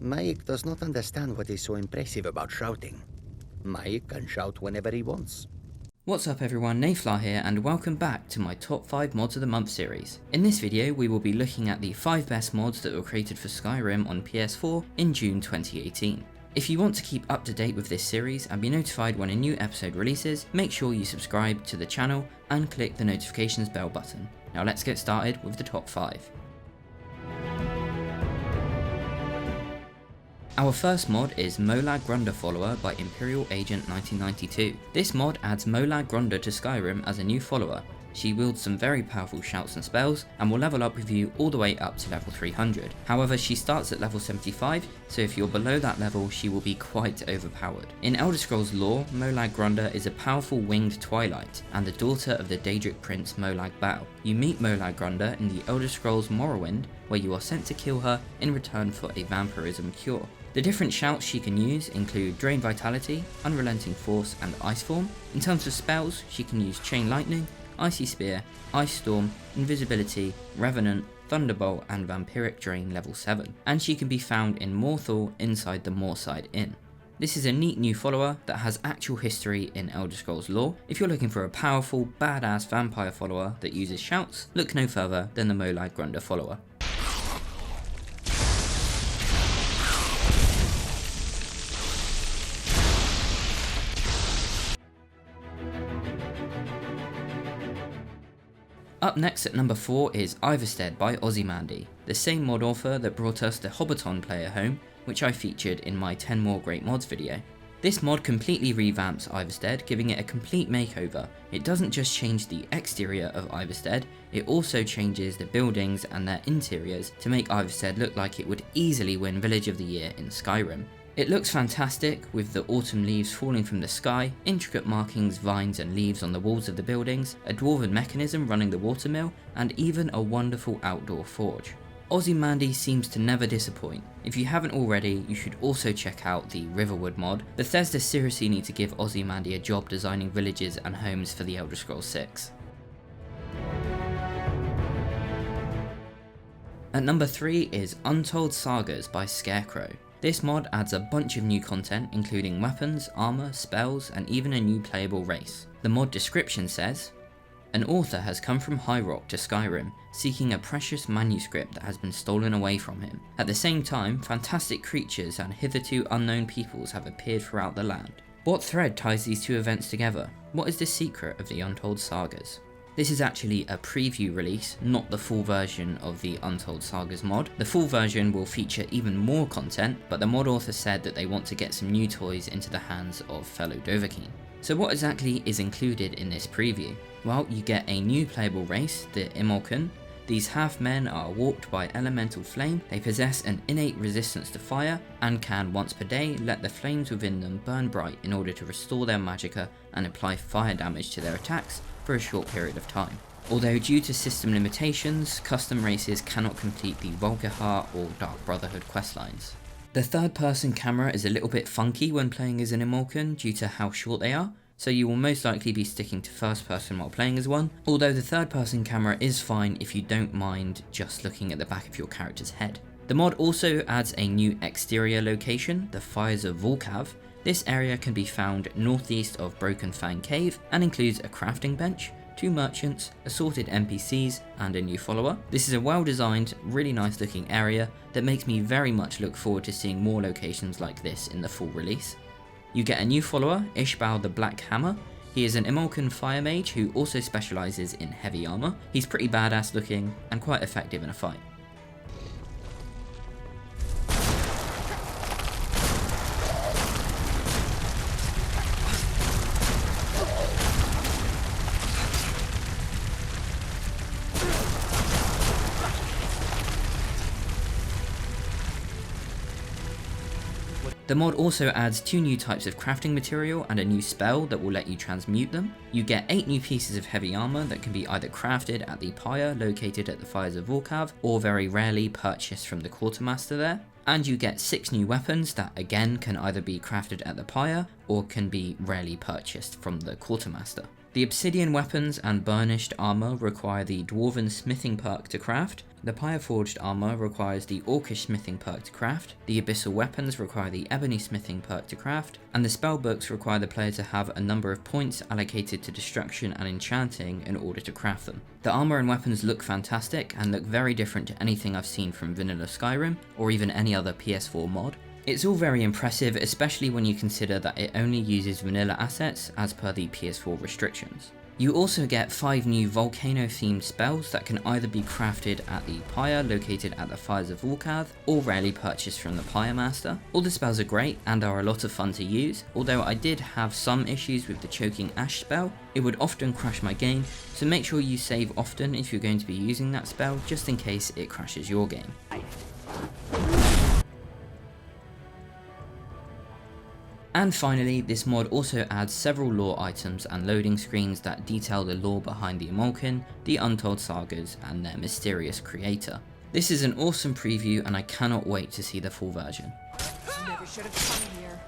Maik does not understand what is so impressive about shouting. Maik can shout whenever he wants. What's up everyone, Nayflar here and welcome back to my top 5 mods of the month series. In this video we will be looking at the 5 best mods that were created for Skyrim on PS4 in June 2018. If you want to keep up to date with this series and be notified when a new episode releases, make sure you subscribe to the channel and click the notifications bell button. Now let's get started with the top 5. Our first mod is Molag Grunda follower by Imperial Agent 1992. This mod adds Molag Grunda to Skyrim as a new follower. She wields some very powerful shouts and spells and will level up with you all the way up to level 300. However, she starts at level 75, so if you're below that level she will be quite overpowered. In Elder Scrolls lore, Molag Grunda is a powerful winged twilight and the daughter of the Daedric prince Molag Bal. You meet Molag Grunda in the Elder Scrolls Morrowind, where you are sent to kill her in return for a vampirism cure. The different shouts she can use include Drain Vitality, Unrelenting Force and Ice Form. In terms of spells, she can use Chain Lightning, Icy Spear, Ice Storm, Invisibility, Revenant, Thunderbolt and Vampiric Drain level 7. And she can be found in Morthal inside the Moorside Inn. This is a neat new follower that has actual history in Elder Scrolls lore. If you're looking for a powerful, badass vampire follower that uses shouts, look no further than the Molag Grunda follower. Up next at number 4 is Ivarstead by Ozymandias, the same mod author that brought us the Hobbiton player home, which I featured in my 10 more great mods video. This mod completely revamps Ivarstead, giving it a complete makeover. It doesn't just change the exterior of Ivarstead, it also changes the buildings and their interiors to make Ivarstead look like it would easily win Village of the Year in Skyrim. It looks fantastic with the autumn leaves falling from the sky, intricate markings, vines and leaves on the walls of the buildings, a dwarven mechanism running the watermill, and even a wonderful outdoor forge. Ozymandias seems to never disappoint. If you haven't already, you should also check out the Riverwood mod. Bethesda seriously need to give Ozymandias a job designing villages and homes for the Elder Scrolls 6. At number 3 is Untold Sagas by Scarecrow. This mod adds a bunch of new content including weapons, armor, spells and even a new playable race. The mod description says, "An author has come from High Rock to Skyrim, seeking a precious manuscript that has been stolen away from him. At the same time, fantastic creatures and hitherto unknown peoples have appeared throughout the land. What thread ties these two events together? What is the secret of the Untold Sagas?" This is actually a preview release, not the full version of the Untold Sagas mod. The full version will feature even more content, but the mod author said that they want to get some new toys into the hands of fellow Dovahkiin. So what exactly is included in this preview? Well, you get a new playable race, the Imolcan. These half-men are warped by elemental flame, they possess an innate resistance to fire, and can once per day let the flames within them burn bright in order to restore their magicka and apply fire damage to their attacks for a short period of time. Although due to system limitations, custom races cannot complete the Volkihar or Dark Brotherhood questlines. The third person camera is a little bit funky when playing as an Imolcan due to how short they are, so you will most likely be sticking to first person while playing as one, although the third person camera is fine if you don't mind just looking at the back of your character's head. The mod also adds a new exterior location, the Fires of Volkav. This area can be found northeast of Broken Fang Cave and includes a crafting bench, 2 merchants, assorted NPCs and a new follower. This is a well designed, really nice looking area that makes me very much look forward to seeing more locations like this in the full release. You get a new follower, Ishbal the Black Hammer. He is an Imolcan fire mage who also specialises in heavy armour. He's pretty badass looking and quite effective in a fight. The mod also adds 2 new types of crafting material and a new spell that will let you transmute them. You get 8 new pieces of heavy armor that can be either crafted at the pyre located at the Fires of Volkav or very rarely purchased from the quartermaster there. And you get 6 new weapons that again can either be crafted at the pyre or can be rarely purchased from the quartermaster. The obsidian weapons and burnished armor require the dwarven smithing perk to craft, The Pyre Forged armor requires the Orcish smithing perk to craft, the Abyssal weapons require the Ebony smithing perk to craft, and the spellbooks require the player to have a number of points allocated to destruction and enchanting in order to craft them. The armor and weapons look fantastic and look very different to anything I've seen from vanilla Skyrim or even any other PS4 mod. It's all very impressive, especially when you consider that it only uses vanilla assets as per the PS4 restrictions. You also get 5 new volcano themed spells that can either be crafted at the pyre located at the Fires of Volcath or rarely purchased from the Pyre Master. All the spells are great and are a lot of fun to use, although I did have some issues with the Choking Ash spell. It would often crash my game, so make sure you save often if you're going to be using that spell just in case it crashes your game. And finally, this mod also adds several lore items and loading screens that detail the lore behind the Imulkin, the Untold Sagas, and their mysterious creator. This is an awesome preview and I cannot wait to see the full version. Never should have come here.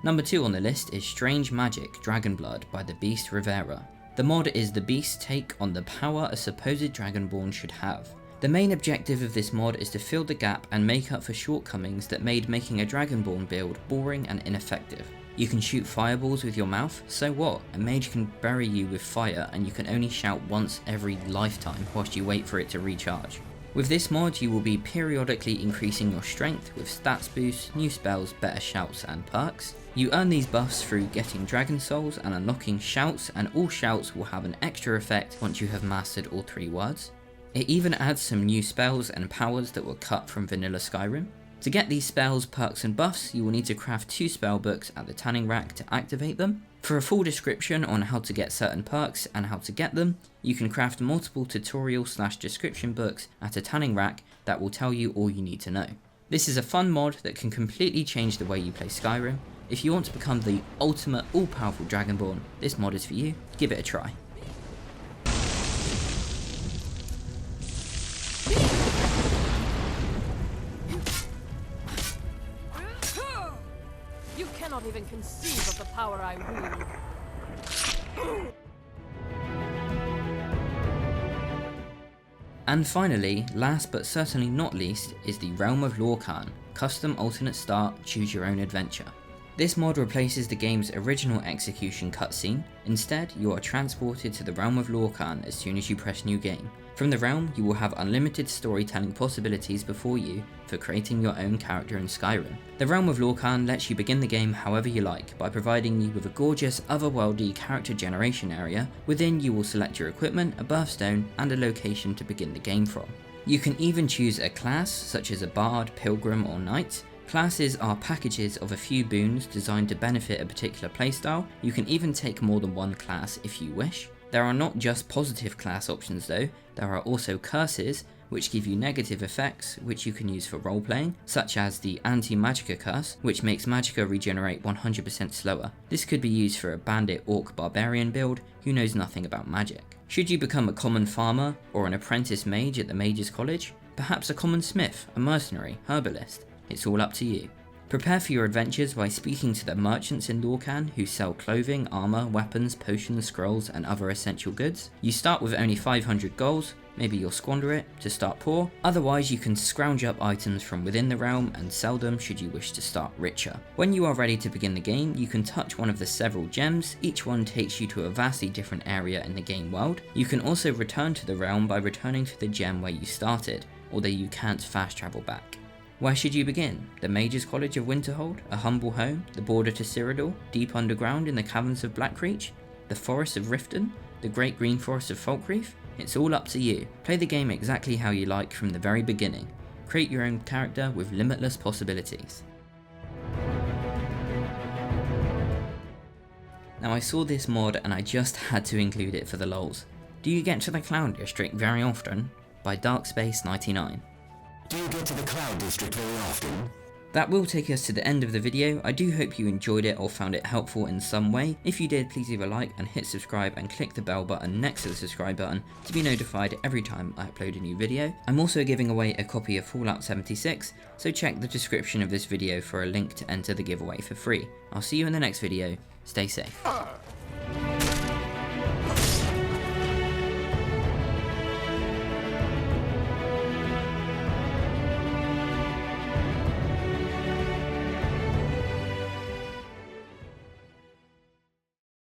Number 2 on the list is Strange Magic Dragonblood by the Beast Rivera. The mod is the Beast's take on the power a supposed Dragonborn should have. The main objective of this mod is to fill the gap and make up for shortcomings that made making a Dragonborn build boring and ineffective. You can shoot fireballs with your mouth, so what? A mage can bury you with fire and you can only shout once every lifetime whilst you wait for it to recharge. With this mod you will be periodically increasing your strength with stats boosts, new spells, better shouts and perks. You earn these buffs through getting dragon souls and unlocking shouts, and all shouts will have an extra effect once you have mastered all 3 words. It even adds some new spells and powers that were cut from vanilla Skyrim. To get these spells, perks and buffs, you will need to craft 2 spellbooks at the tanning rack to activate them. For a full description on how to get certain perks and how to get them, you can craft multiple tutorial/description books at a tanning rack that will tell you all you need to know. This is a fun mod that can completely change the way you play Skyrim. If you want to become the ultimate all-powerful Dragonborn, this mod is for you. Give it a try. You cannot even conceive of the power I wield. And finally, last but certainly not least, is the Realm of Lorkhan, custom alternate start, choose your own adventure. This mod replaces the game's original execution cutscene. Instead, you are transported to the Realm of Lorkhan as soon as you press new game. From the realm, you will have unlimited storytelling possibilities before you for creating your own character in Skyrim. The Realm of Lorkhan lets you begin the game however you like by providing you with a gorgeous otherworldly character generation area. Within, you will select your equipment, a birthstone, and a location to begin the game from. You can even choose a class such as a bard, pilgrim, or knight. Classes are packages of a few boons designed to benefit a particular playstyle. You can even take more than one class if you wish. There are not just positive class options though, there are also curses which give you negative effects which you can use for roleplaying, such as the Anti-Magicka curse, which makes Magicka regenerate 100% slower. This could be used for a bandit orc barbarian build who knows nothing about magic. Should you become a common farmer or an apprentice mage at the Mages College? Perhaps a common smith, a mercenary, herbalist? It's all up to you. Prepare for your adventures by speaking to the merchants in Lorkhan who sell clothing, armor, weapons, potions, scrolls, and other essential goods. You start with only 500 gold, maybe you'll squander it to start poor, otherwise you can scrounge up items from within the realm and sell them should you wish to start richer. When you are ready to begin the game, you can touch one of the several gems, each one takes you to a vastly different area in the game world. You can also return to the realm by returning to the gem where you started, although you can't fast travel back. Where should you begin? The Mages College of Winterhold? A humble home? The border to Cyrodiil? Deep underground in the caverns of Blackreach? The forests of Riften? The great green forest of Falkreath? It's all up to you. Play the game exactly how you like from the very beginning. Create your own character with limitless possibilities. Now I saw this mod and I just had to include it for the lols. Do you get to the Cloud District very often? By Darkspace99. Do you get to the Cloud District very often? That will take us to the end of the video. I do hope you enjoyed it or found it helpful in some way. If you did, please leave a like and hit subscribe and click the bell button next to the subscribe button to be notified every time I upload a new video. I'm also giving away a copy of Fallout 76, so check the description of this video for a link to enter the giveaway for free. I'll see you in the next video. Stay safe.